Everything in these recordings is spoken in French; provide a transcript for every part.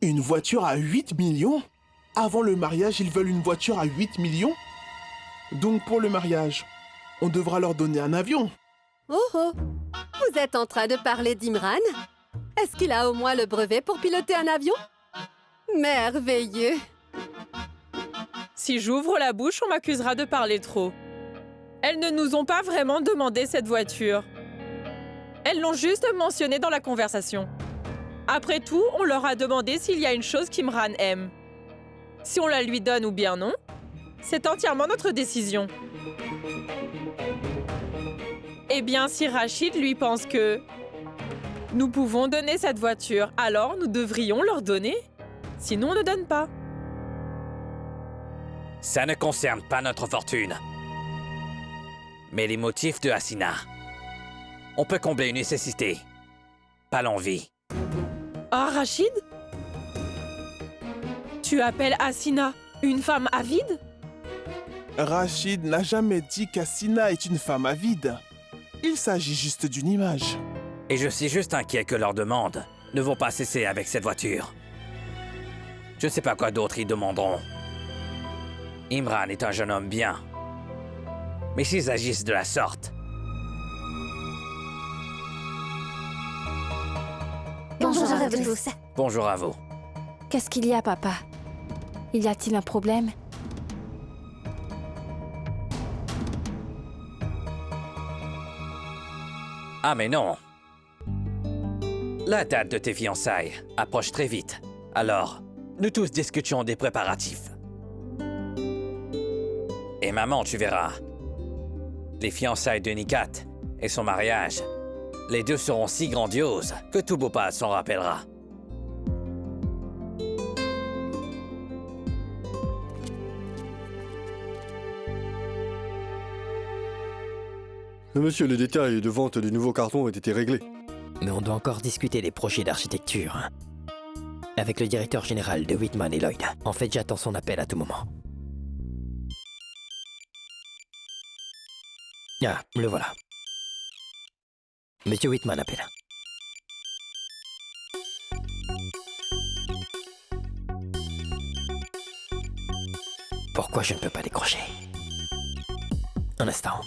Une voiture à 8 millions? Avant le mariage, ils veulent une voiture à 8 millions? Donc pour le mariage, on devra leur donner un avion. Oh oh! Vous êtes en train de parler d'Imran? Est-ce qu'il a au moins le brevet pour piloter un avion? Merveilleux! Si j'ouvre la bouche, on m'accusera de parler trop. Elles ne nous ont pas vraiment demandé cette voiture. Elles l'ont juste mentionné dans la conversation. Après tout, on leur a demandé s'il y a une chose qu'Imran aime. Si on la lui donne ou bien non, c'est entièrement notre décision. Eh bien, si Rachid lui pense que nous pouvons donner cette voiture, alors nous devrions leur donner. Sinon, on ne donne pas. Ça ne concerne pas notre fortune. Mais les motifs de Hasina. On peut combler une nécessité, pas l'envie. Ah, Rachid? Tu appelles Hasina une femme avide? Rachid n'a jamais dit qu'Hasina est une femme avide. Il s'agit juste d'une image. Et je suis juste inquiet que leurs demandes ne vont pas cesser avec cette voiture. Je ne sais pas quoi d'autre ils demanderont. Imran est un jeune homme bien. Mais s'ils agissent de la sorte... Bonjour à tous. Bonjour à vous. Qu'est-ce qu'il y a, papa? Y a-t-il un problème? Ah mais non. La date de tes fiançailles approche très vite. Alors, nous tous discutions des préparatifs. Et maman, tu verras. Les fiançailles de Nikat et son mariage, les deux seront si grandioses que tout Bhopal s'en rappellera. Monsieur, les détails de vente des nouveaux cartons ont été réglés. Mais on doit encore discuter des projets d'architecture. Avec le directeur général de Whitman et Lloyd. En fait, j'attends son appel à tout moment. Ah, le voilà. Monsieur Whitman appelle. Pourquoi je ne peux pas décrocher? Un instant.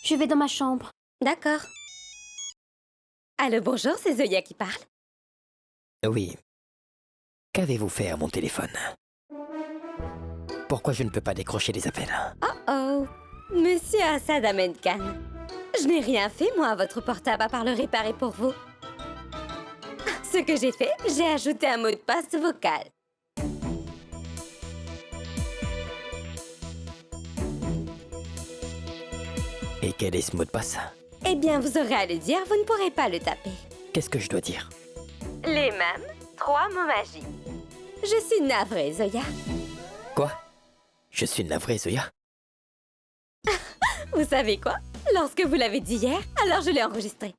Je vais dans ma chambre. D'accord. Allô, bonjour, c'est Zoya qui parle. Oui. Qu'avez-vous fait à mon téléphone? Pourquoi je ne peux pas décrocher les appels? Oh, Monsieur Assad Ahmed Khan. Je n'ai rien fait, moi, à votre portable, à part le réparer pour vous. Ce que j'ai fait, j'ai ajouté un mot de passe vocal. Et quel est ce mot de passe? Eh bien, vous aurez à le dire, vous ne pourrez pas le taper. Qu'est-ce que je dois dire? Les mêmes 3 mots magiques. Je suis navrée, Zoya. Quoi? Je suis navré, Zoya. Vous savez quoi? Lorsque vous l'avez dit hier, alors je l'ai enregistré.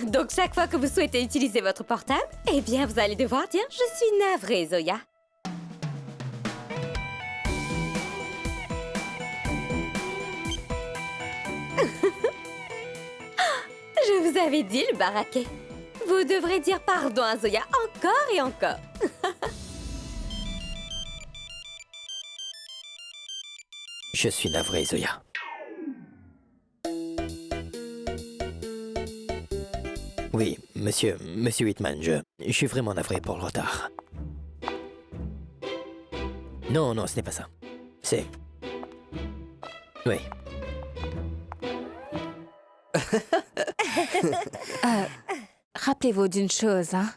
Donc, chaque fois que vous souhaitez utiliser votre portable, eh bien, vous allez devoir dire « Je suis navrée, Zoya ». Je vous avais dit le baraquet. Vous devrez dire pardon à Zoya encore et encore. Je suis navré, Zoya. Oui, monsieur Whitman, je suis vraiment navré pour le retard. Non, ce n'est pas ça. C'est... Oui. Rappelez-vous d'une chose, hein.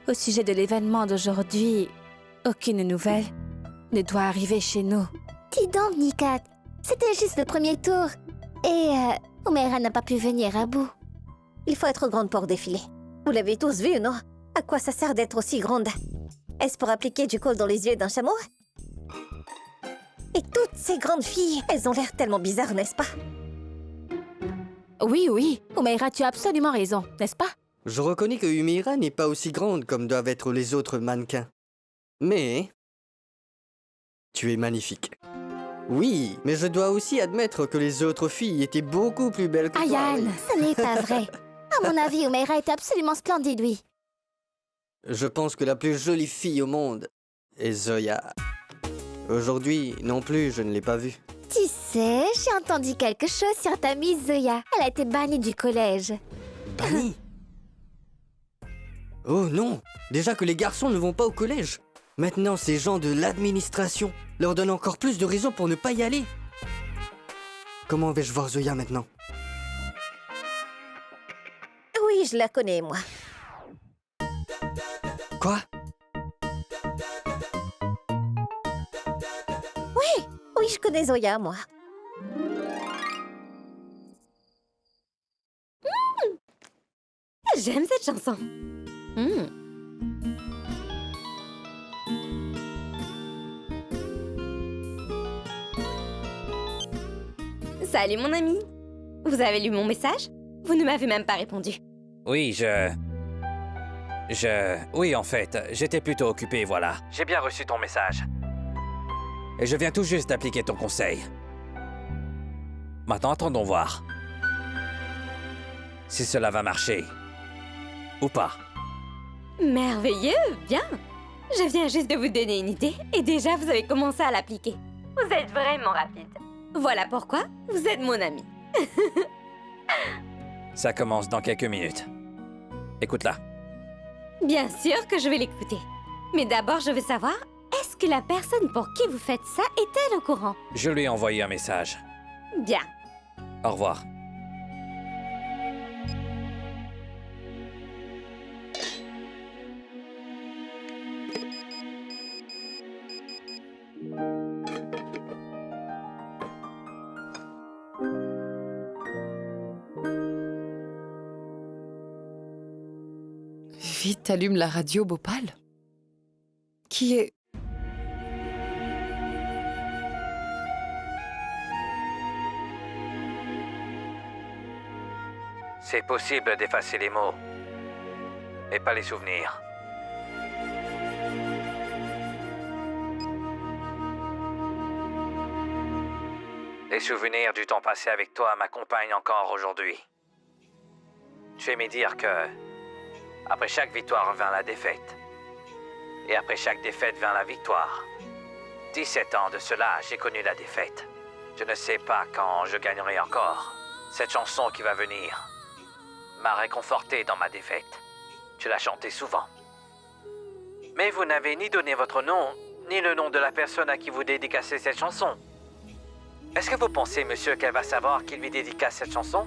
Au sujet de l'événement d'aujourd'hui, aucune nouvelle ne doit arriver chez nous. Dis donc, Nikat, c'était juste le premier tour. Et Omeira n'a pas pu venir à bout. Il faut être grande pour défiler. Vous l'avez tous vu, non? À quoi ça sert d'être aussi grande? Est-ce pour appliquer du col dans les yeux d'un chameau? Et toutes ces grandes filles, elles ont l'air tellement bizarres, n'est-ce pas? Oui, oui. Humaira, tu as absolument raison, n'est-ce pas? Je reconnais que Humaira n'est pas aussi grande comme doivent être les autres mannequins. Mais... tu es magnifique. Oui, mais je dois aussi admettre que les autres filles étaient beaucoup plus belles que toi. Ayane, oui. ce n'est pas vrai. À mon avis, Humaira est absolument splendide, oui. Je pense que la plus jolie fille au monde est Zoya. Aujourd'hui, non plus, je ne l'ai pas vue. Tu sais, j'ai entendu quelque chose sur ta Miss Zoya. Elle a été bannie du collège. Bannie? Oh non! Déjà que les garçons ne vont pas au collège. Maintenant, ces gens de l'administration leur donnent encore plus de raisons pour ne pas y aller. Comment vais-je voir Zoya maintenant? Oui, je la connais, moi. Quoi? Oui, je connais Zoya, moi. J'aime cette chanson. Salut mon ami. Vous avez lu mon message? Vous ne m'avez même pas répondu. Oui, Oui, en fait, j'étais plutôt occupé, voilà. J'ai bien reçu ton message. Et je viens tout juste d'appliquer ton conseil. Maintenant, attendons voir. Si cela va marcher. Ou pas. Merveilleux, bien. Je viens juste de vous donner une idée et déjà vous avez commencé à l'appliquer. Vous êtes vraiment rapide. Voilà pourquoi vous êtes mon ami. Ça commence dans quelques minutes. Écoute-la. Bien sûr que je vais l'écouter. Mais d'abord, je veux savoir, est-ce que la personne pour qui vous faites ça est-elle au courant? Je lui ai envoyé un message. Bien. Au revoir. Vite, allume la radio, Bhopal. Qui est... C'est possible d'effacer les mots, mais pas les souvenirs. Les souvenirs du temps passé avec toi m'accompagnent encore aujourd'hui. Tu aimais dire que, après chaque victoire vient la défaite. Et après chaque défaite vient la victoire. 17 ans de cela, j'ai connu la défaite. Je ne sais pas quand je gagnerai encore. Cette chanson qui va venir m'a réconforté dans ma défaite. Tu l'as chantée souvent. Mais vous n'avez ni donné votre nom, ni le nom de la personne à qui vous dédicacez cette chanson. Est-ce que vous pensez, monsieur, qu'elle va savoir qui lui dédicace cette chanson?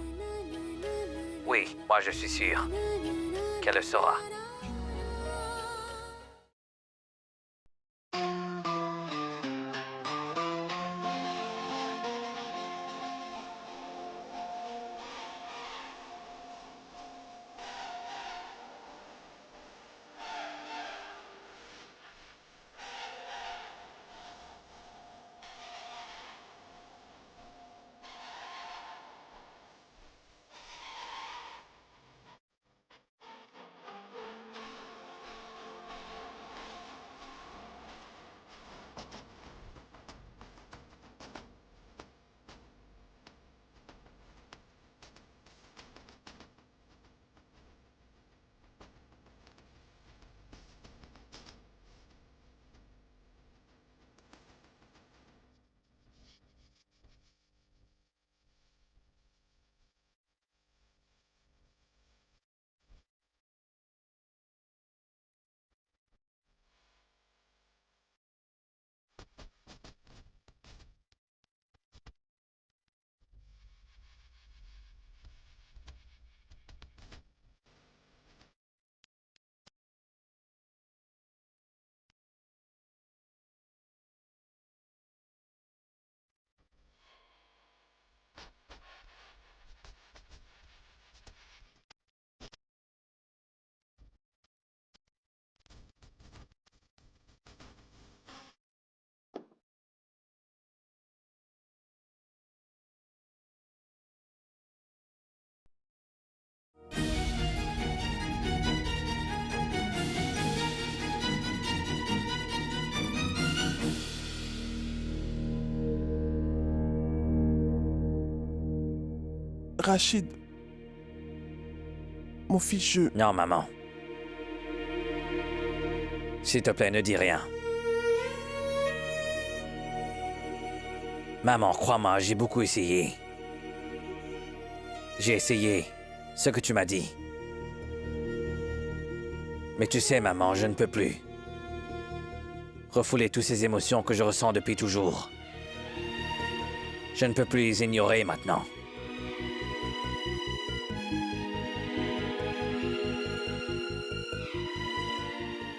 Oui, moi je suis sûr qu'elle le saura. Rachid... Mon fils, je... Non, maman. S'il te plaît, ne dis rien. Maman, crois-moi, j'ai beaucoup essayé. J'ai essayé ce que tu m'as dit. Mais tu sais, maman, je ne peux plus refouler toutes ces émotions que je ressens depuis toujours. Je ne peux plus les ignorer maintenant.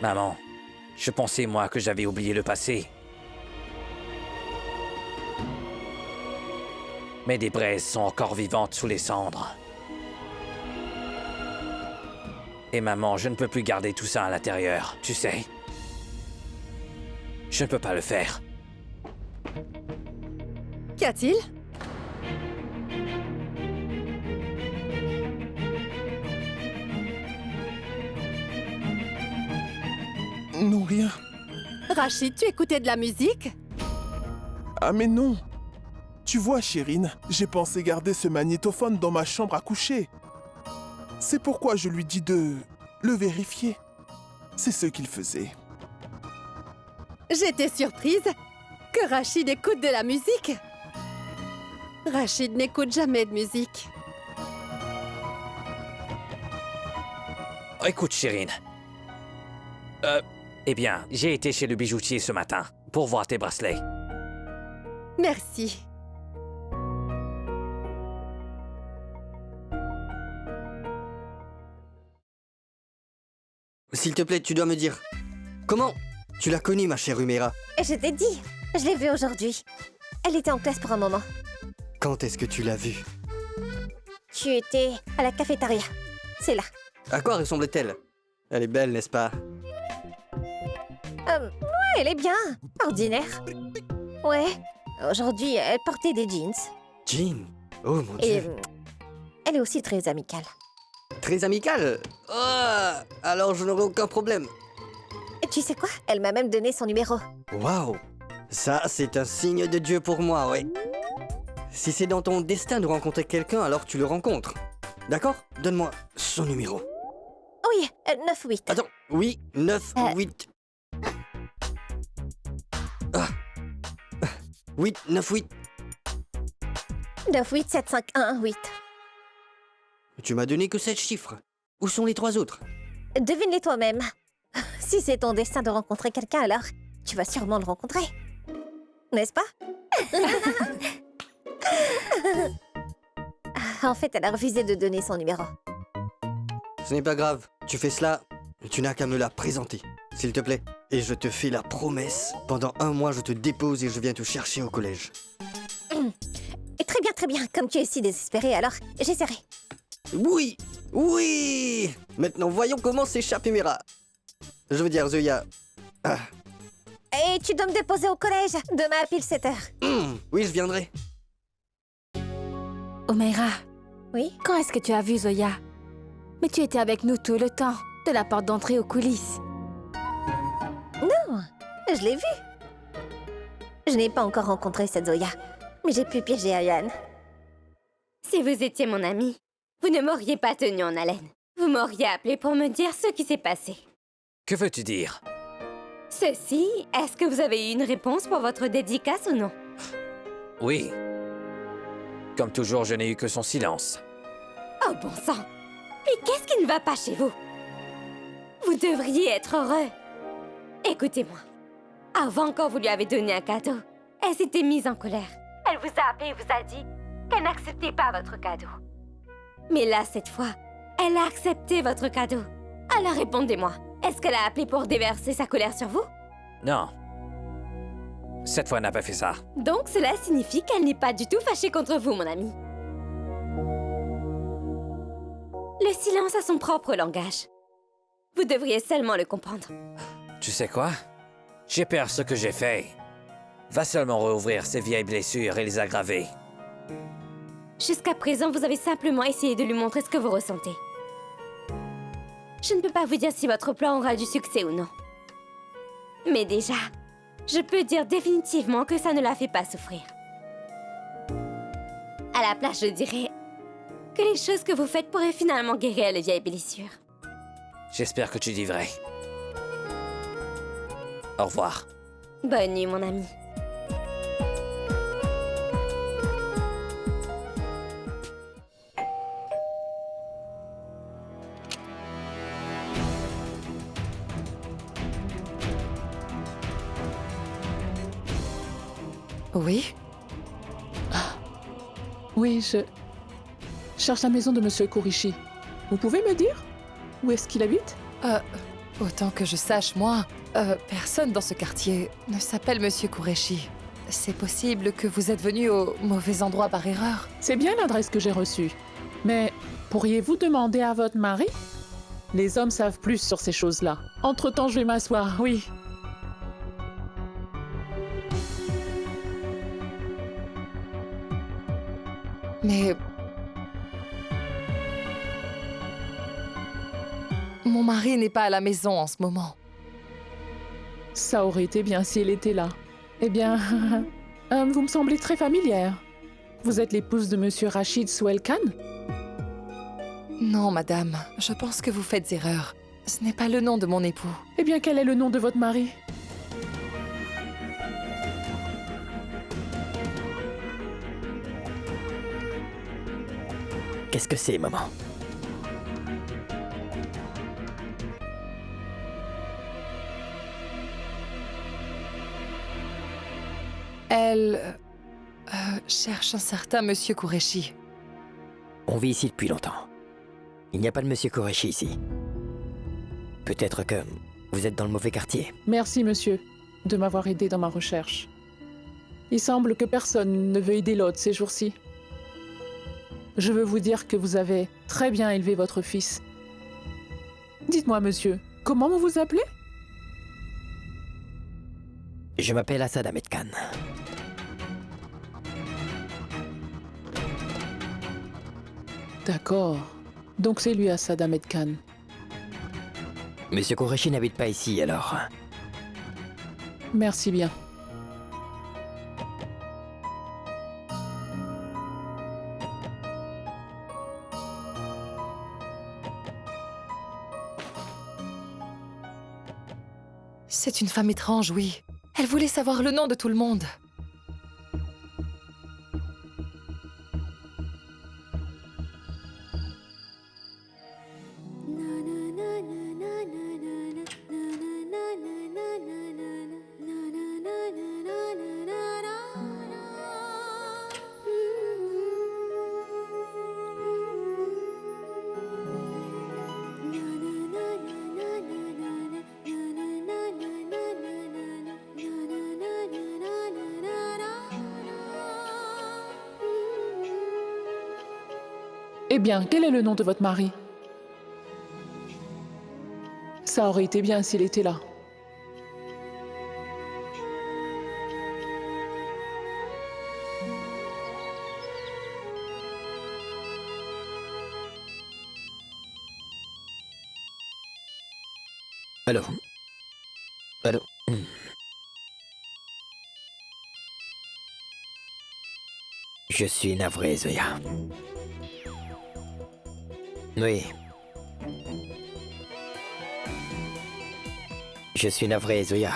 Maman, je pensais, moi, que j'avais oublié le passé. Mais des braises sont encore vivantes sous les cendres. Et maman, je ne peux plus garder tout ça à l'intérieur, tu sais. Je ne peux pas le faire. Qu'y a-t-il? Non, rien. Rachid, tu écoutais de la musique? Ah mais non. Tu vois, Chérine, j'ai pensé garder ce magnétophone dans ma chambre à coucher. C'est pourquoi je lui dis de le vérifier. C'est ce qu'il faisait. J'étais surprise que Rachid écoute de la musique. Rachid n'écoute jamais de musique. Écoute, Chérine. Eh bien, j'ai été chez le bijoutier ce matin pour voir tes bracelets. Merci. S'il te plaît, tu dois me dire. Comment tu l'as connue, ma chère Humaira? Je t'ai dit, je l'ai vue aujourd'hui. Elle était en classe pour un moment. Quand est-ce que tu l'as vue? Tu étais à la cafétéria. C'est là. À quoi ressemble-t-elle? Elle est belle, n'est-ce pas? Ouais, elle est bien. Ordinaire. Ouais. Aujourd'hui, elle portait des jeans. Jean? Oh mon Et Dieu. elle est aussi très amicale. Très amicale? Oh, alors je n'aurai aucun problème. Et tu sais quoi? Elle m'a même donné son numéro. Waouh! Ça, c'est un signe de Dieu pour moi, ouais. Si c'est dans ton destin de rencontrer quelqu'un, alors tu le rencontres. D'accord? Donne-moi son numéro. Oui, 9-8. Attends, oui, 9-8. Ah. 8, 9-8. 9-8-7-5-1-8. Tu m'as donné que 7 chiffres. Où sont les 3 autres? Devine-les toi-même. Si c'est ton destin de rencontrer quelqu'un, alors tu vas sûrement le rencontrer. N'est-ce pas? En fait, elle a refusé de donner son numéro. Ce n'est pas grave. Tu fais cela, tu n'as qu'à me la présenter, s'il te plaît. Et je te fais la promesse. Pendant 1 mois, je te dépose et je viens te chercher au collège. Et très bien. Comme tu es si désespéré, alors j'essaierai. Oui! Oui! Maintenant, voyons comment s'échappe Humaira. Je veux dire, Zoya. Ah. Et tu dois me déposer au collège, demain à pile 7h. Oui, je viendrai. Humaira, Oui? quand est-ce que tu as vu Zoya? Mais tu étais avec nous tout le temps, de la porte d'entrée aux coulisses. Non, je l'ai vue. Je n'ai pas encore rencontré cette Zoya, mais j'ai pu piéger Ayane. Si vous étiez mon ami, vous ne m'auriez pas tenu en haleine. Vous m'auriez appelé pour me dire ce qui s'est passé. Que veux-tu dire? Ceci, est-ce que vous avez eu une réponse pour votre dédicace ou non? Oui. Comme toujours, je n'ai eu que son silence. Oh bon sang! Mais qu'est-ce qui ne va pas chez vous? Vous devriez être heureux. Écoutez-moi. Avant, quand vous lui avez donné un cadeau, elle s'était mise en colère. Elle vous a appelé et vous a dit qu'elle n'acceptait pas votre cadeau. Mais là, cette fois, elle a accepté votre cadeau. Alors répondez-moi, est-ce qu'elle a appelé pour déverser sa colère sur vous? Non. Cette fois, elle n'a pas fait ça. Donc cela signifie qu'elle n'est pas du tout fâchée contre vous, mon ami. Le silence a son propre langage. Vous devriez seulement le comprendre. Tu sais quoi? J'ai peur ce que j'ai fait va seulement rouvrir ces vieilles blessures et les aggraver. Jusqu'à présent, vous avez simplement essayé de lui montrer ce que vous ressentez. Je ne peux pas vous dire si votre plan aura du succès ou non. Mais déjà, je peux dire définitivement que ça ne la fait pas souffrir. À la place, je dirais que les choses que vous faites pourraient finalement guérir les vieilles blessures. J'espère que tu dis vrai. Au revoir. Bonne nuit, mon ami. Oui? Oui, je cherche la maison de Monsieur Kurishi. Vous pouvez me dire où est-ce qu'il habite? Autant que je sache, moi, personne dans ce quartier ne s'appelle Monsieur Kureshi. C'est possible que vous êtes venu au mauvais endroit par erreur. C'est bien l'adresse que j'ai reçue. Mais pourriez-vous demander à votre mari? Les hommes savent plus sur ces choses-là. Entre-temps, je vais m'asseoir, oui. Mais... mon mari n'est pas à la maison en ce moment. Ça aurait été bien si elle était là. Eh bien, vous me semblez très familière. Vous êtes l'épouse de Monsieur Rachid Souel Khan? Non, madame. Je pense que vous faites erreur. Ce n'est pas le nom de mon époux. Eh bien, quel est le nom de votre mari? Qu'est-ce que c'est, maman? Elle... cherche un certain Monsieur Kureshi. On vit ici depuis longtemps. Il n'y a pas de Monsieur Kureshi ici. Peut-être que vous êtes dans le mauvais quartier. Merci, monsieur, de m'avoir aidé dans ma recherche. Il semble que personne ne veut aider l'autre ces jours-ci. Je veux vous dire que vous avez très bien élevé votre fils. Dites-moi, monsieur, comment vous vous appelez? Je m'appelle Assad Ahmed Khan. D'accord. Donc c'est lui, Assad Ahmed Khan. Monsieur Kureshi n'habite pas ici, alors. Merci bien. C'est une femme étrange, oui. Elle voulait savoir le nom de tout le monde. Eh bien, quel est le nom de votre mari? Ça aurait été bien s'il était là. Allô? Allô? Je suis navré, Zoya. Oui. Je suis navré, Zoya.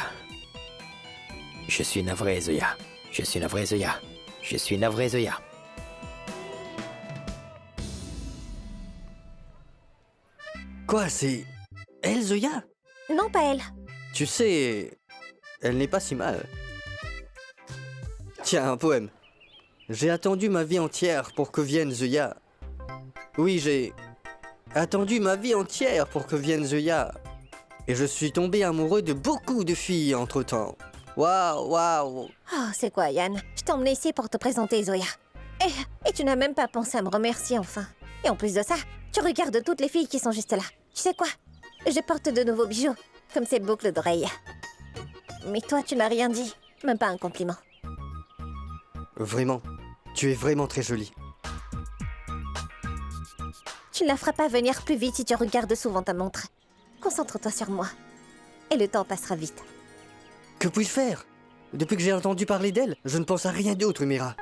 Je suis navré, Zoya. Je suis navré, Zoya. Je suis navré, Zoya. Quoi, c'est... elle, Zoya? Non, pas elle. Tu sais... elle n'est pas si mal. Tiens, un poème. J'ai attendu ma vie entière pour que vienne Zoya. Oui, j'ai... attendu ma vie entière pour que vienne Zoya. Et je suis tombé amoureux de beaucoup de filles entre-temps. Waouh, waouh. Oh, c'est quoi, Yann? Je t'ai emmené ici pour te présenter Zoya. Et tu n'as même pas pensé à me remercier, enfin. Et en plus de ça, tu regardes toutes les filles qui sont juste là. Tu sais quoi? Je porte de nouveaux bijoux, comme ces boucles d'oreilles. Mais toi, tu n'as rien dit. Même pas un compliment. Vraiment, tu es vraiment très jolie. Tu ne la feras pas venir plus vite si tu regardes souvent ta montre. Concentre-toi sur moi. Et le temps passera vite. Que puis-je faire? Depuis que j'ai entendu parler d'elle, je ne pense à rien d'autre, Mira.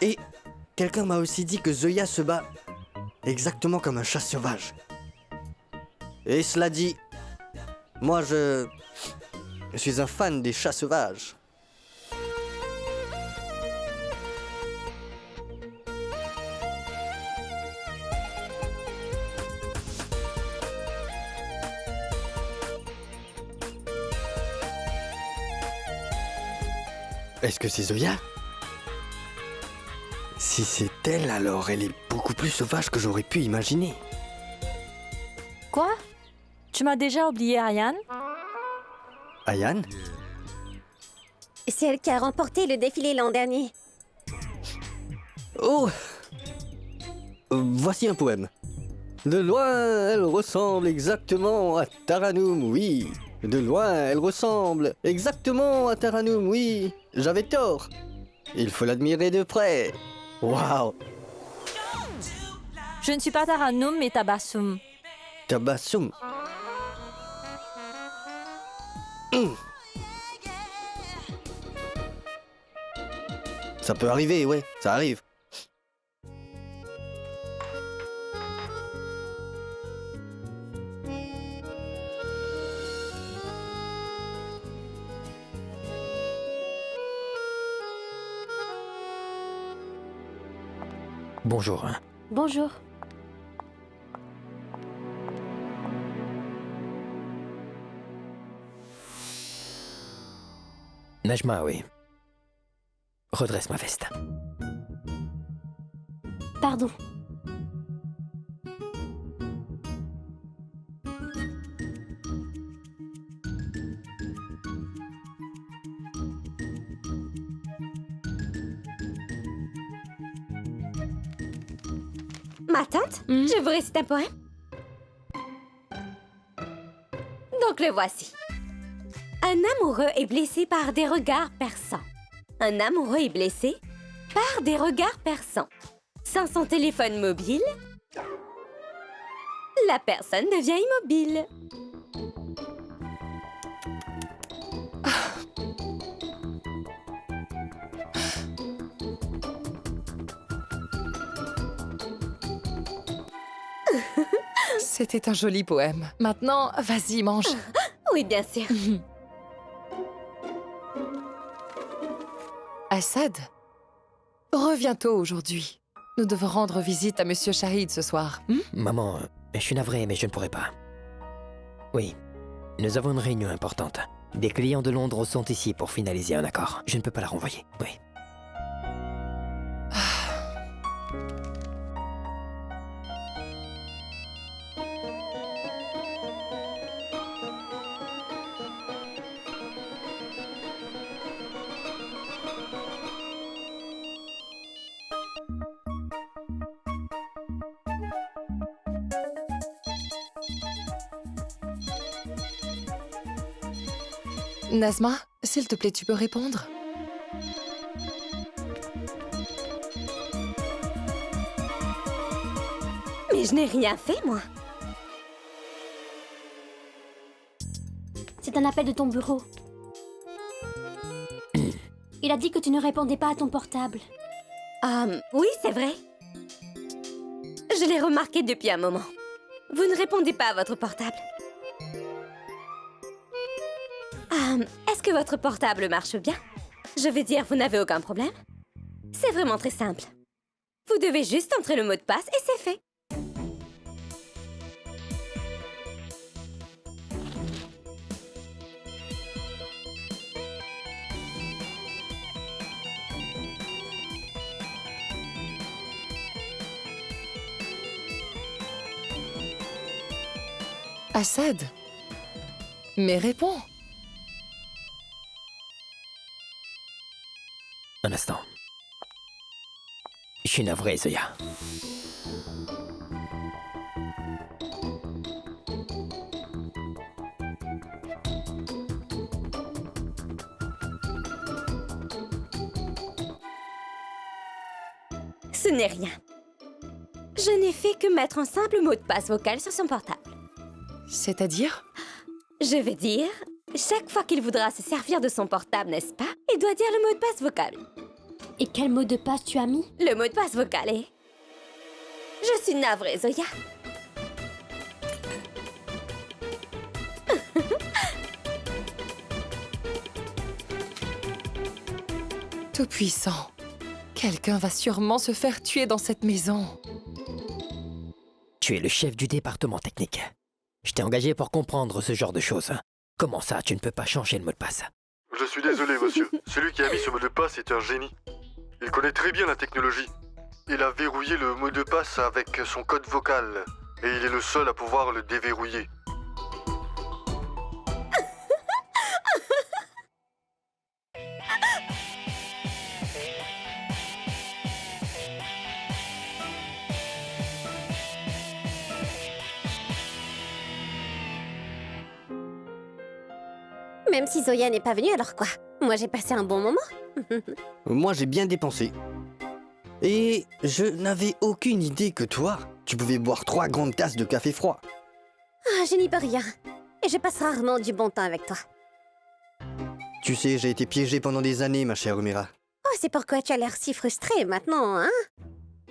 Et quelqu'un m'a aussi dit que Zoya se bat exactement comme un chat sauvage. Et cela dit, moi je suis un fan des chats sauvages. Est-ce que c'est Zoya? Si c'est elle, alors elle est beaucoup plus sauvage que j'aurais pu imaginer. Quoi? Tu m'as déjà oublié, Ayane? Ayane? C'est elle qui a remporté le défilé l'an dernier. Oh! Voici un poème. De loin, elle ressemble exactement à Taranum, oui. De loin, elle ressemble exactement à Taranum, oui. J'avais tort. Il faut l'admirer de près. Waouh! Je ne suis pas Taranum, mais Tabassum. Tabassum. Ça peut arriver, ouais, ça arrive. Bonjour. Bonjour. Najma, oui. Redresse ma veste. Pardon. Ma tante, je vous récite un poème. Donc le voici. Un amoureux est blessé par des regards perçants. Un amoureux est blessé par des regards perçants. Sans son téléphone mobile, la personne devient immobile. C'était un joli poème. Maintenant, vas-y, mange. Oui, bien sûr. Assad, reviens tôt aujourd'hui. Nous devons rendre visite à Monsieur Shahid ce soir. Maman, je suis navré, mais je ne pourrai pas. Oui, nous avons une réunion importante. Des clients de Londres sont ici pour finaliser un accord. Je ne peux pas la renvoyer, oui. Nazma, s'il te plaît, tu peux répondre? Mais je n'ai rien fait, moi. C'est un appel de ton bureau. Il a dit que tu ne répondais pas à ton portable. Oui, c'est vrai. Je l'ai remarqué depuis un moment. Vous ne répondez pas à votre portable. Est-ce que votre portable marche bien? Je veux dire, vous n'avez aucun problème? C'est vraiment très simple. Vous devez juste entrer le mot de passe et c'est fait. Assad, mais réponds. Un instant. Je suis navré, Zoya. Ce n'est rien. Je n'ai fait que mettre un simple mot de passe vocal sur son portable. C'est-à-dire? Je vais dire, chaque fois qu'il voudra se servir de son portable, n'est-ce pas? Il doit dire le mot de passe vocal. Et quel mot de passe tu as mis? Le mot de passe vocal est... Je suis navrée, Zoya. Tout-puissant. Quelqu'un va sûrement se faire tuer dans cette maison. Tu es le chef du département technique. Je t'ai engagé pour comprendre ce genre de choses. Comment ça, tu ne peux pas changer le mot de passe? Je suis désolé, monsieur. Celui qui a mis ce mot de passe est un génie. Il connaît très bien la technologie. Il a verrouillé le mot de passe avec son code vocal. Et il est le seul à pouvoir le déverrouiller. Même si Zoya n'est pas venue, alors quoi? Moi, j'ai passé un bon moment. Moi, j'ai bien dépensé. Et je n'avais aucune idée que toi, tu pouvais boire 3 grandes tasses de café froid. Ah, je n'y peux rien. Et je passe rarement du bon temps avec toi. Tu sais, j'ai été piégée pendant des années, ma chère Umira. Oh, c'est pourquoi tu as l'air si frustré maintenant, hein?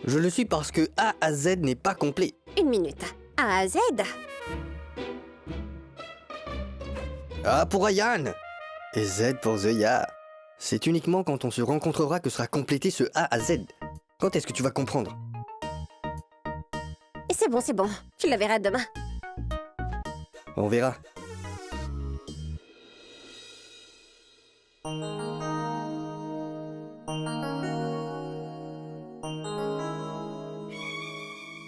Je le suis parce que A à Z n'est pas complet. Une minute. A à Z? A pour Ayan et Z pour Zoya. C'est uniquement quand on se rencontrera que sera complété ce A à Z. Quand est-ce que tu vas comprendre? Et c'est bon, tu la verras demain. On verra.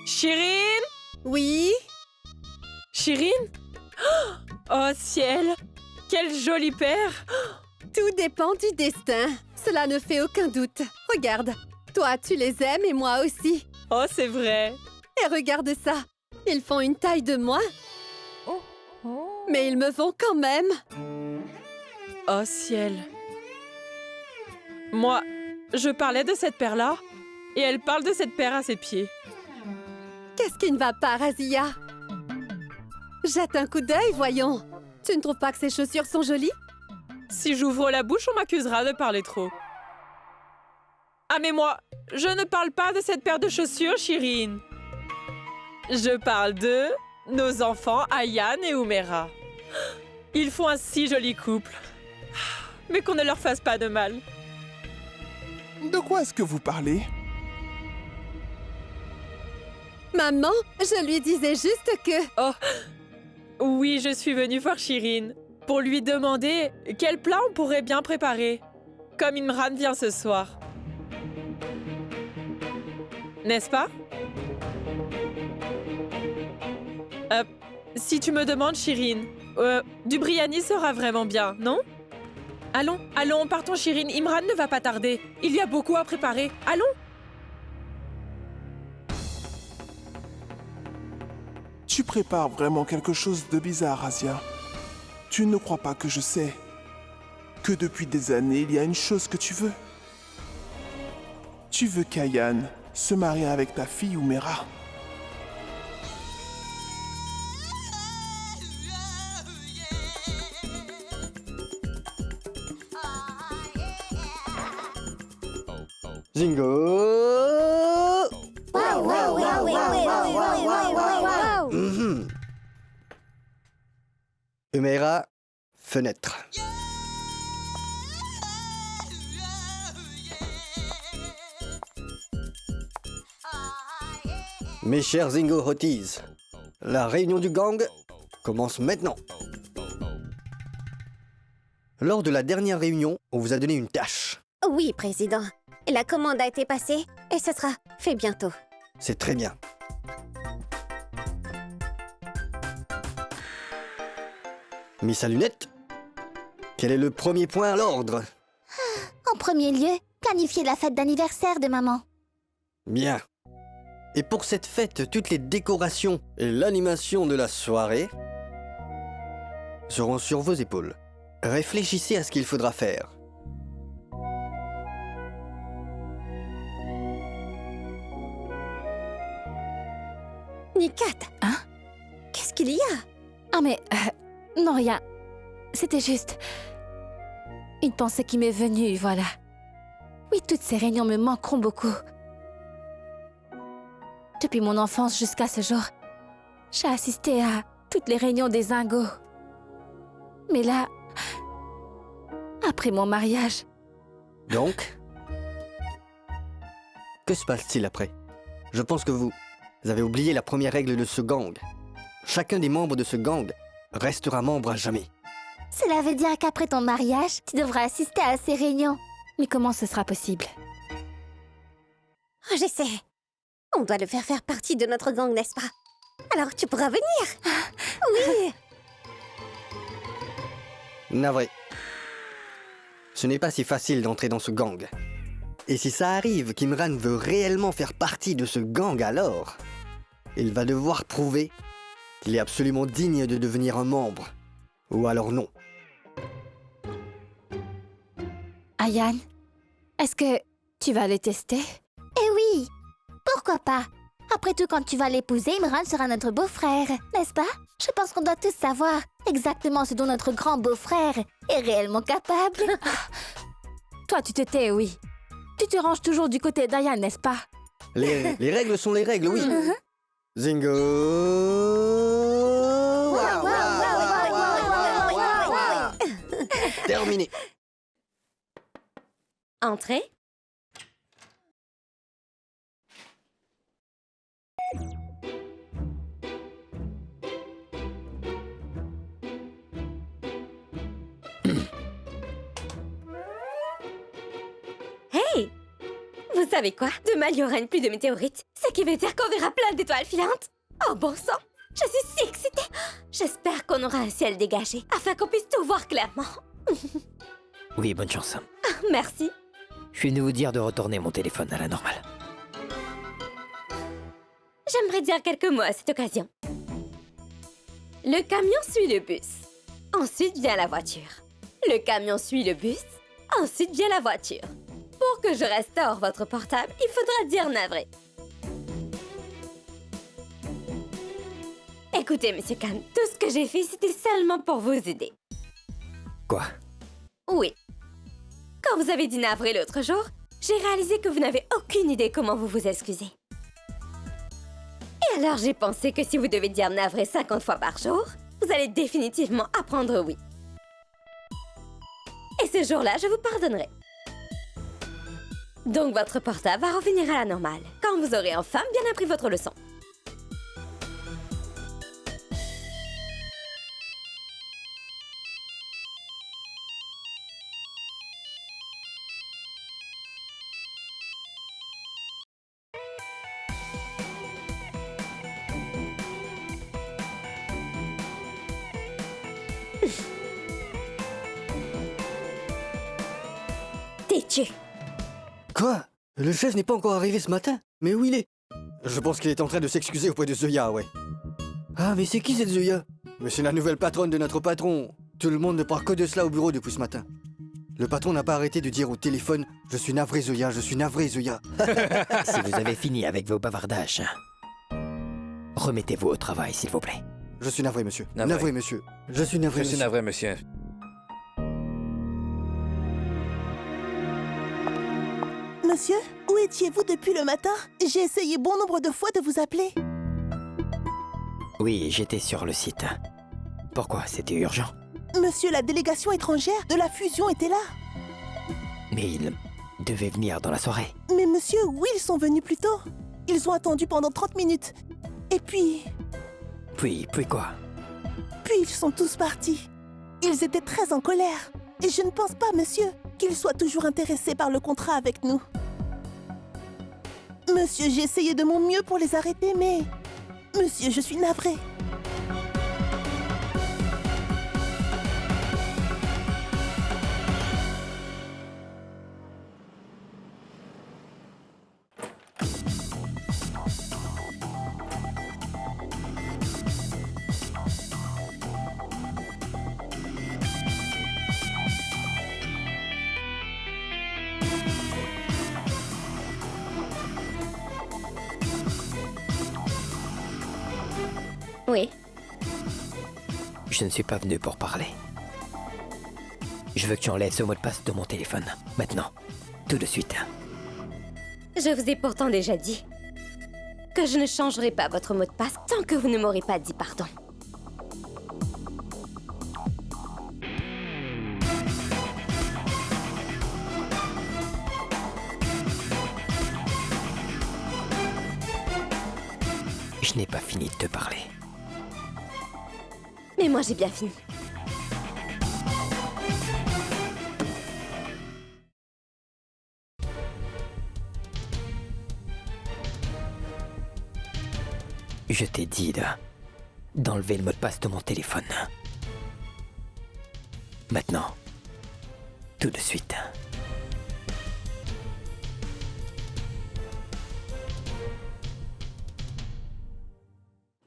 Chirine? Oui? Chirine? Oh ciel! Quel joli père! Tout dépend du destin. Cela ne fait aucun doute. Regarde, toi tu les aimes et moi aussi. Oh, c'est vrai. Et regarde ça. Ils font une taille de moi. Mais ils me vont quand même. Oh ciel. Moi, je parlais de cette paire-là, et elle parle de cette paire à ses pieds. Qu'est-ce qui ne va pas, Razia? Jette un coup d'œil, voyons. Tu ne trouves pas que ces chaussures sont jolies? Si j'ouvre la bouche, on m'accusera de parler trop. Ah mais moi, je ne parle pas de cette paire de chaussures, Chirine. Je parle de nos enfants, Ayan et Umera. Ils font un si joli couple. Mais qu'on ne leur fasse pas de mal. De quoi est-ce que vous parlez? Maman, je lui disais juste que... Oh, oui, je suis venue voir Chirine pour lui demander quel plat on pourrait bien préparer, comme Imran vient ce soir. N'est-ce pas? Si tu me demandes, Chirine, du biryani sera vraiment bien, non? Allons, allons, partons, Chirine. Imran ne va pas tarder. Il y a beaucoup à préparer. Allons! Tu prépares vraiment quelque chose de bizarre, Razia. Tu ne crois pas que je sais que depuis des années, il y a une chose que tu veux. Tu veux qu'Ayan se marie avec ta fille Umera. Zingo! Waouh, waouh, waouh, waouh, waouh, waouh. Umera, fenêtre. Mes chers Zingo Hotties, la réunion du gang commence maintenant. Lors de la dernière réunion, on vous a donné une tâche. Oui, Président. La commande a été passée et ce sera fait bientôt. C'est très bien. Miss à lunettes, quel est le premier point à l'ordre? En premier lieu, planifier la fête d'anniversaire de maman. Bien. Et pour cette fête, toutes les décorations et l'animation de la soirée seront sur vos épaules. Réfléchissez à ce qu'il faudra faire. Nikat, Hein? qu'est-ce qu'il y a? Ah mais... non, rien. C'était juste... une pensée qui m'est venue, voilà. Oui, toutes ces réunions me manqueront beaucoup. Depuis mon enfance jusqu'à ce jour, j'ai assisté à toutes les réunions des Zingos. Mais là, après mon mariage, Donc? Que se passe-t-il après? Je pense que vous avez oublié la première règle de ce gang. Chacun des membres de ce gang restera membre à jamais. Cela veut dire qu'après ton mariage, tu devras assister à ces réunions. mais comment ce sera possible? Oh, je sais. On doit le faire partie de notre gang, n'est-ce pas? Alors tu pourras venir. Oui. Navré. Ce n'est pas si facile d'entrer dans ce gang. Et si ça arrive qu'Imran veut réellement faire partie de ce gang alors, il va devoir prouver qu'il est absolument digne de devenir un membre. Ou alors non. Ayan, est-ce que tu vas les tester? Eh oui. Pourquoi pas? Après tout, quand tu vas l'épouser, Imran sera notre beau-frère, n'est-ce pas? Je pense qu'on doit tous savoir exactement ce dont notre grand beau-frère est réellement capable. Toi, tu te tais, oui. Tu te ranges toujours du côté d'Ayan, n'est-ce pas? Les règles sont les règles, oui. Zingo. Waouh, waouh, waouh. Terminé. Entrez. Hey! Vous savez quoi? Demain, il y aura une pluie de météorites, ce qui veut dire qu'on verra plein d'étoiles filantes. Oh bon sang! Je suis si excitée! J'espère qu'on aura un ciel dégagé, afin qu'on puisse tout voir clairement. Oui, bonne chance. Merci. Je suis venu vous dire de retourner mon téléphone à la normale. J'aimerais dire quelques mots à cette occasion. Le camion suit le bus. Ensuite vient la voiture. Le camion suit le bus. Ensuite vient la voiture. Pour que je restaure votre portable, il faudra dire navré. Écoutez, Monsieur Khan, tout ce que j'ai fait, c'était seulement pour vous aider. Quoi? Oui. Quand vous avez dit navré l'autre jour, j'ai réalisé que vous n'avez aucune idée comment vous vous excusez. Et alors j'ai pensé que si vous devez dire navré 50 fois par jour, vous allez définitivement apprendre oui. Et ce jour-là, je vous pardonnerai. Donc votre portable va revenir à la normale, quand vous aurez enfin bien appris votre leçon. Têtu. Quoi? Le chef n'est pas encore arrivé ce matin? Mais où il est? Je pense qu'il est en train de s'excuser auprès de Zoya, ouais. Ah, mais c'est qui cette Zoya? Mais c'est la nouvelle patronne de notre patron. Tout le monde ne parle que de cela au bureau depuis ce matin. Le patron n'a pas arrêté de dire au téléphone « Je suis navré, Zoya, je suis navré, Zoya. » Si vous avez fini avec vos bavardages, remettez-vous au travail, s'il vous plaît. Je suis navré, monsieur. Navré. Navré, monsieur. Je suis navré, Je suis monsieur. navré, monsieur. Monsieur, où étiez-vous depuis le matin? J'ai essayé bon nombre de fois de vous appeler. Oui, j'étais sur le site. Pourquoi? C'était urgent. Monsieur, la délégation étrangère de la fusion était là. Mais il devait venir dans la soirée. Mais monsieur, oui, ils sont venus plus tôt. Ils ont attendu pendant 30 minutes. Et puis Puis quoi? ils sont tous partis. Ils étaient très en colère. Et je ne pense pas, monsieur, qu'ils soient toujours intéressés par le contrat avec nous. Monsieur, j'ai essayé de mon mieux pour les arrêter, mais... Monsieur, je suis navrée. Oui. Je ne suis pas venu pour parler. Je veux que tu enlèves ce mot de passe de mon téléphone. Maintenant. Tout de suite. Je vous ai pourtant déjà dit. que je ne changerai pas votre mot de passe tant que vous ne m'aurez pas dit pardon. Je n'ai pas fini de te parler. Mais moi, j'ai bien fini. Je t'ai dit d'enlever le mot de passe de mon téléphone. Maintenant. Tout de suite.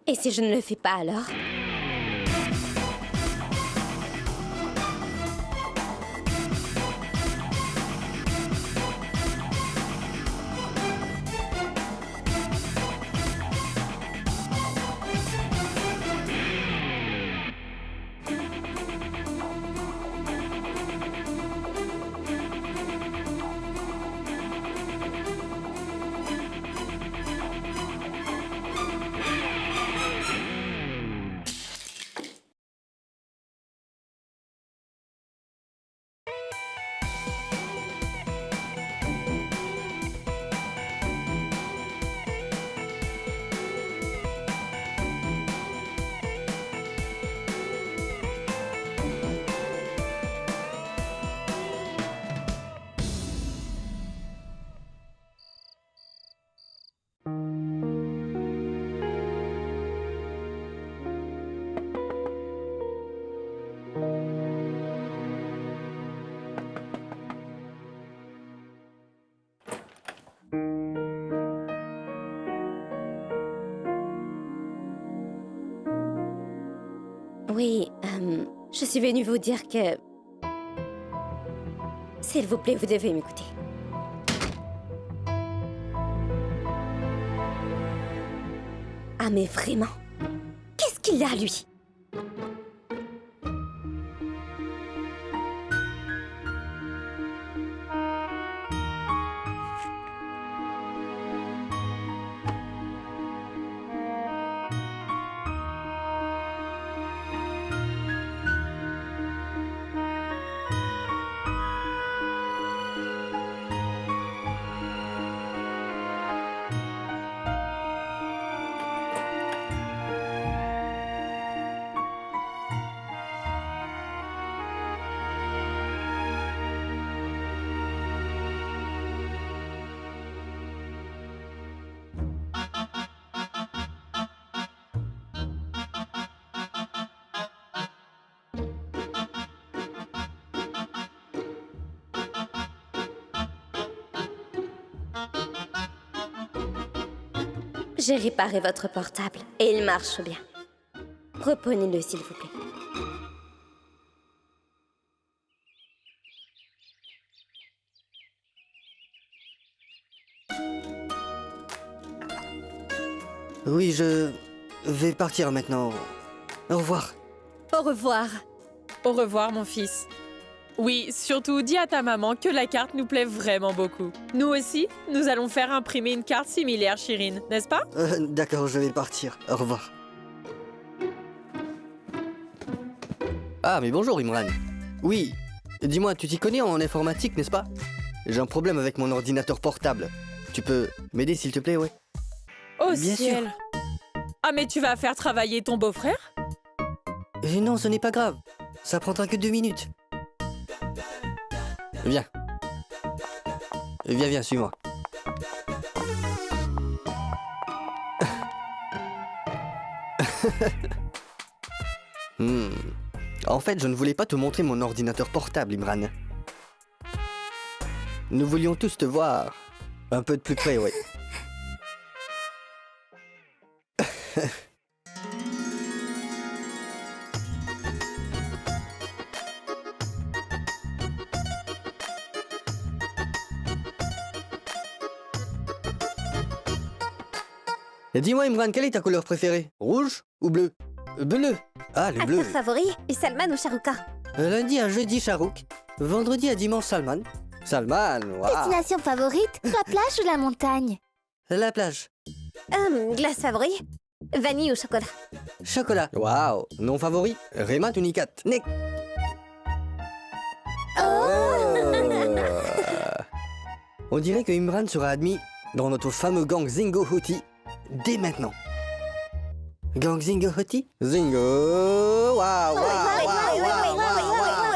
Et si je ne le fais pas alors? Oui, je suis venue vous dire que... S'il vous plaît, vous devez m'écouter. Ah mais vraiment? Qu'est-ce qu'il a, lui? J'ai réparé votre portable et il marche bien. Reprenez-le, s'il vous plaît. Oui, je vais partir maintenant. Au revoir. Au revoir. Au revoir, mon fils. Oui, surtout dis à ta maman que la carte nous plaît vraiment beaucoup. Nous aussi, nous allons faire imprimer une carte similaire, Chirine, n'est-ce pas? D'accord, je vais partir. Au revoir. Ah, mais bonjour, Imran. Oui, dis-moi, tu t'y connais en informatique, n'est-ce pas? J'ai un problème avec mon ordinateur portable. Tu peux m'aider, s'il te plaît, ouais? Oh Bien ciel! sûr. Ah, mais tu vas faire travailler ton beau-frère? Non, ce n'est pas grave. Ça prendra que 2 minutes. Viens. Viens, suis-moi. En fait, je ne voulais pas te montrer mon ordinateur portable, Imran. Nous voulions tous te voir un peu de plus près, ouais. Dis-moi, Imran, quelle est ta couleur préférée? Rouge ou bleu? Bleu. Ah, le bleu. Acteur favori, Salman ou Shahrukh? Lundi à jeudi, Shahrukh. Vendredi à dimanche, Salman. Salman, waouh. Destination favorite, la plage ou la montagne? La plage. Glace favori? Vanille ou chocolat? Chocolat. Waouh. Non favori? Rémat ou Nicat? Nick. On dirait que Imran sera admis dans notre fameux gang Zingo Hoti dès maintenant. Gang Zingo Hoti? Zingo! Waouh, waouh, waouh,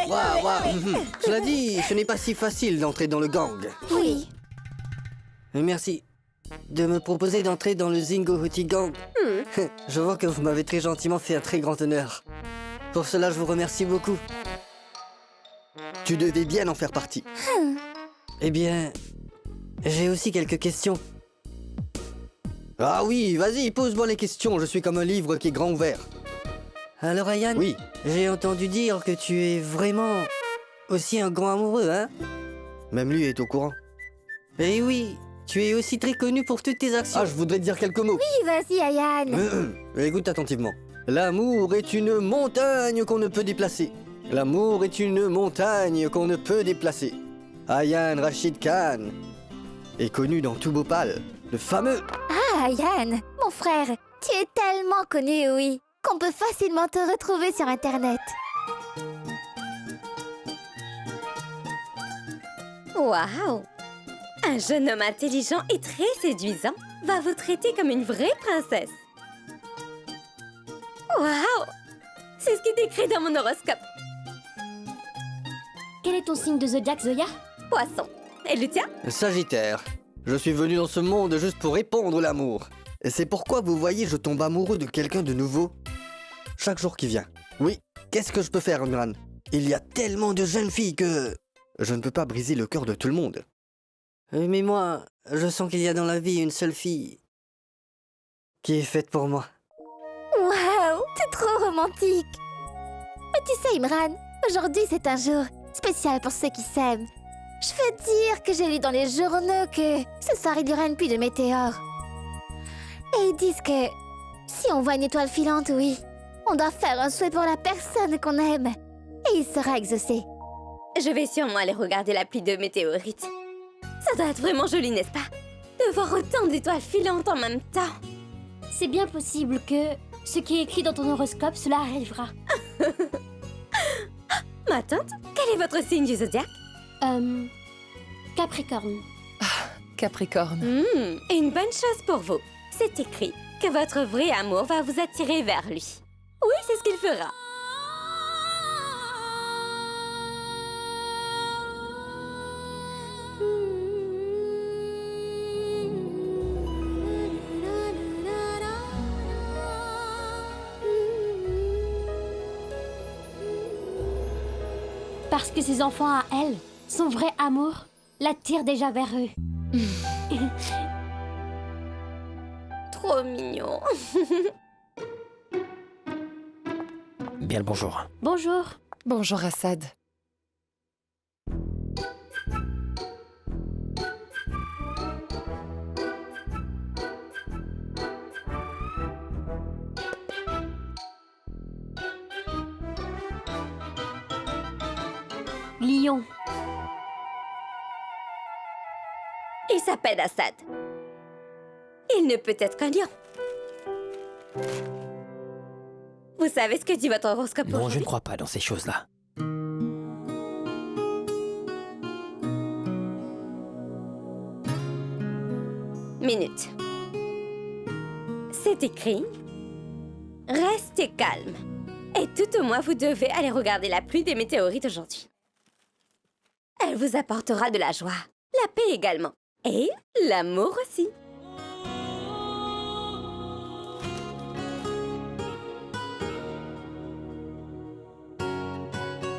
waouh, waouh. Cela dit, ce n'est pas si facile d'entrer dans le gang. Oui. Merci de me proposer d'entrer dans le Zingo Hoti gang. Je vois que vous m'avez très gentiment fait un très grand honneur. Pour cela, je vous remercie beaucoup. Tu devais bien en faire partie. Eh bien, j'ai aussi quelques questions. Ah oui, vas-y, pose-moi les questions. Je suis comme un livre qui est grand ouvert. Alors, Ayan? Oui. J'ai entendu dire que tu es vraiment aussi un grand amoureux, hein? Même lui est au courant. Eh oui, tu es aussi très connu pour toutes tes actions. Ah, je voudrais te dire quelques mots. Oui, vas-y, Ayan. Écoute attentivement. L'amour est une montagne qu'on ne peut déplacer. L'amour est une montagne qu'on ne peut déplacer. Ayan Rachid Khan est connu dans tout Bhopal, le fameux... Ah, Ayan, mon frère, tu es tellement connu, oui, qu'on peut facilement te retrouver sur Internet. Waouh! Un jeune homme intelligent et très séduisant va vous traiter comme une vraie princesse. Waouh! C'est ce qui est écrit dans mon horoscope. Quel est ton signe de zodiaque, Zoya? Poisson. Et le tien? Sagittaire. Je suis venu dans ce monde juste pour répandre l'amour. Et c'est pourquoi, vous voyez, je tombe amoureux de quelqu'un de nouveau chaque jour qui vient. Oui, qu'est-ce que je peux faire, Imran? Il y a tellement de jeunes filles que... je ne peux pas briser le cœur de tout le monde. Mais moi, je sens qu'il y a dans la vie une seule fille qui est faite pour moi. Waouh, t'es trop romantique. Mais tu sais, Imran, aujourd'hui c'est un jour spécial pour ceux qui s'aiment. Je veux dire que j'ai lu dans les journaux que ce soir il y aura une pluie de météores. Et ils disent que si on voit une étoile filante, oui, on doit faire un souhait pour la personne qu'on aime. Et il sera exaucé. Je vais sûrement aller regarder la pluie de météorites. Ça doit être vraiment joli, n'est-ce pas? De voir autant d'étoiles filantes en même temps. C'est bien possible que ce qui est écrit dans ton horoscope, cela arrivera. Ma tante, quel est votre signe du zodiaque? Capricorne. Capricorne. Et une bonne chose pour vous. C'est écrit que votre vrai amour va vous attirer vers lui. Oui, c'est ce qu'il fera. Parce que ses enfants à elle, son vrai amour, l'attirent déjà vers eux. Trop mignon. Bien le bonjour. Bonjour. Bonjour, Assad. Lion. Il s'appelle Assad. Il ne peut être qu'un lion. Vous savez ce que dit votre horoscope Non, je aujourd'hui? ne crois pas dans ces choses-là. Minute. C'est écrit « Restez calme. Et tout au moins, vous devez aller regarder la pluie des météorites aujourd'hui. Elle vous apportera de la joie, la paix également, et l'amour aussi. »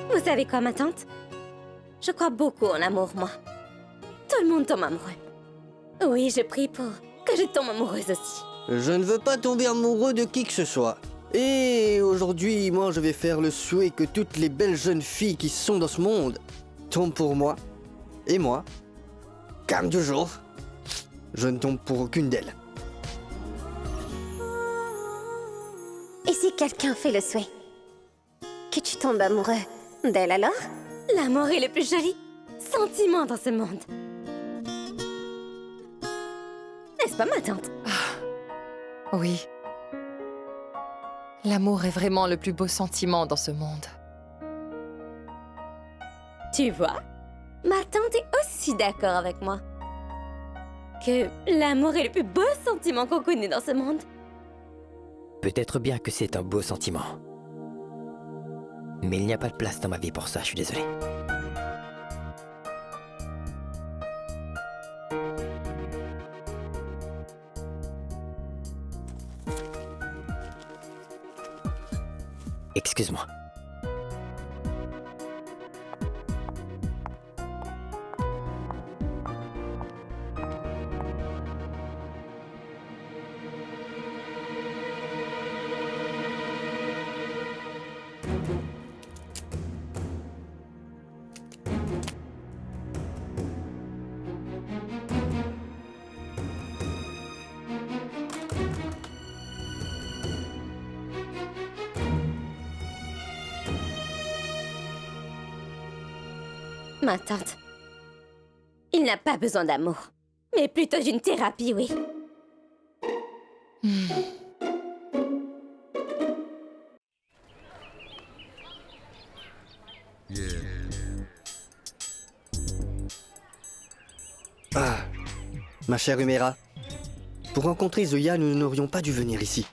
Vous savez quoi, ma tante? Je crois beaucoup en l'amour, moi. Tout le monde tombe amoureux. Oui, je prie pour que je tombe amoureuse aussi. Je ne veux pas tomber amoureux de qui que ce soit. Et aujourd'hui, moi, je vais faire le souhait que toutes les belles jeunes filles qui sont dans ce monde tombent pour moi. Et moi, comme toujours, je ne tombe pour aucune d'elles. Et si quelqu'un fait le souhait que tu tombes amoureux d'elle alors? L'amour est le plus joli sentiment dans ce monde. N'est-ce pas, ma tante? Oui. L'amour est vraiment le plus beau sentiment dans ce monde. Tu vois, ma tante est aussi d'accord avec moi. Que l'amour est le plus beau sentiment qu'on connaît dans ce monde. Peut-être bien que c'est un beau sentiment. Mais il n'y a pas de place dans ma vie pour ça, je suis désolé. Excuse-moi. Ma tante, il n'a pas besoin d'amour, mais plutôt d'une thérapie, oui. Ah, ma chère Umera, pour rencontrer Zoya, nous n'aurions pas dû venir ici,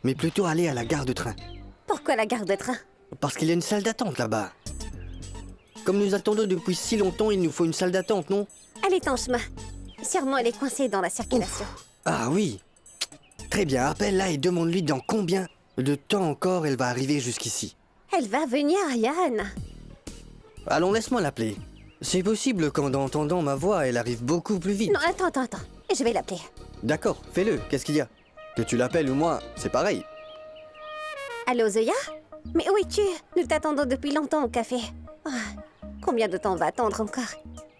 mais plutôt aller à la gare de train. Pourquoi la gare de train? Parce qu'il y a une salle d'attente là-bas. Comme nous attendons depuis si longtemps, il nous faut une salle d'attente, non? Elle est en chemin. Sûrement, elle est coincée dans la circulation. Ah oui. Très bien, appelle-la et demande-lui dans combien de temps encore elle va arriver jusqu'ici. Elle va venir, Yann. Allons, laisse-moi l'appeler. C'est possible qu'en entendant ma voix, elle arrive beaucoup plus vite. Non, attends. Je vais l'appeler. D'accord, fais-le. Qu'est-ce qu'il y a? Que tu l'appelles ou moi, c'est pareil. Allô, Zoya? Mais où es-tu? Nous t'attendons depuis longtemps au café. Ah, combien de temps on va attendre encore?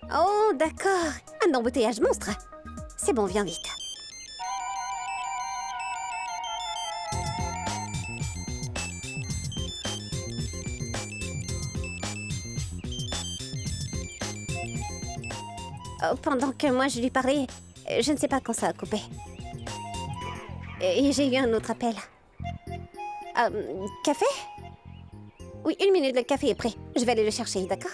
Oh, d'accord. Un embouteillage monstre. C'est bon, viens vite. Oh, pendant que moi je lui parlais, je ne sais pas quand ça a coupé. Et j'ai eu un autre appel. Café? Oui, 1 minute, le café est prêt. Je vais aller le chercher, d'accord?